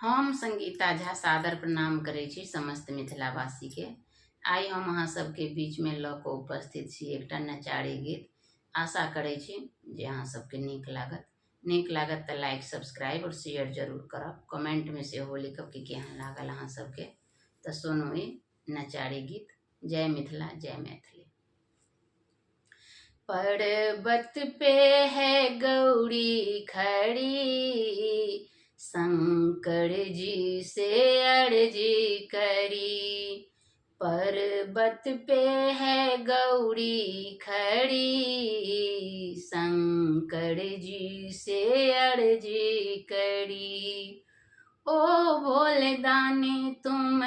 हम संगीता झा सादर प्रणाम करै छी समस्त मिथिलावासी के। आइ हम अहाँ सबके बीच में लऽ कऽ उपस्थित छी एकटा नचारी गीत। आशा करै छी जे अहाँ सबके नीक लागत। नीक लागत तऽ लाइक सब्सक्राइब और शेयर जरूर करब। कमेंट में सेहो लिखब कि केहन लागल अहाँ सबके। तऽ सुनू ई नचारी गीत। जय मिथिला जय मैथिली। पर्वत पे है गौरी खड़ी, शंकर जी से अर्जी करी। पर्वत पे है गौरी खड़ी, शंकर जी से अर्जी करी। ओ भोले दानी तुम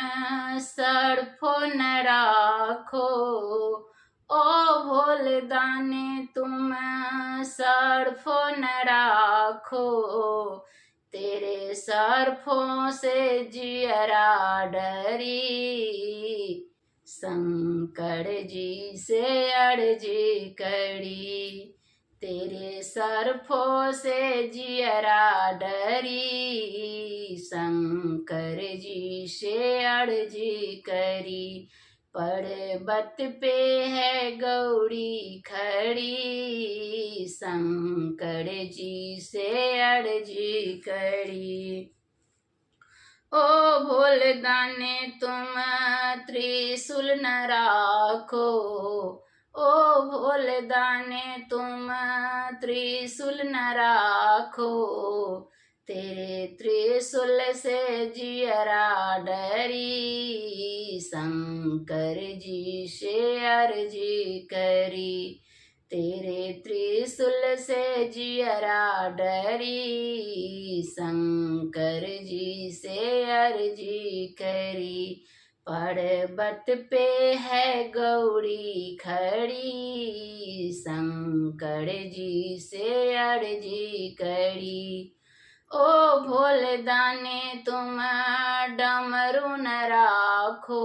सरफो न राखो, ओ भोले दानी तुम सरफो न राखो। तेरे सरफों से जियरा डरी, शंकर जी से अर्जी करी। तेरे सरफों से जियरा डरी, शंकर जी से अर्जी करी। पर्वत पे है गौरी खड़ी, शंकर जी से अर्जी करी। ओ भोले दानी तुम त्रिशूल न राखो, ओ भोले दानी तुम त्रिशूल न राखो। तेरे त्रिशूल से जियरा डरी, शंकर जी से अर्जी करी। तेरे त्रिशूल से जियरा डरी, शंकर जी से अर्जी करी। पर्वत पे है गौरी खड़ी, शंकर जी से अर्जी करी। ओ भोले दानी तुम डमरू न राखो,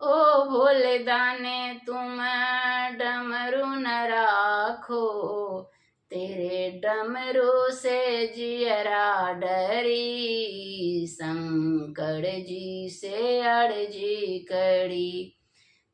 ओ भोले दानी तुम डमरू न राखो। तेरे डमरू से जियरा डरी, शंकर जी से अर्जी करी।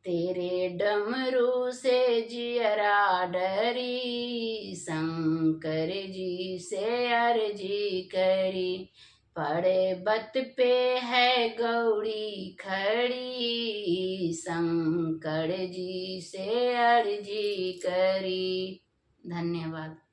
तेरे डमरू से जियरा डरी, शंकर जी से अर्जी करी। पर्वत पे है गौरी खड़ी, शंकर जी से अर्जी करी। धन्यवाद।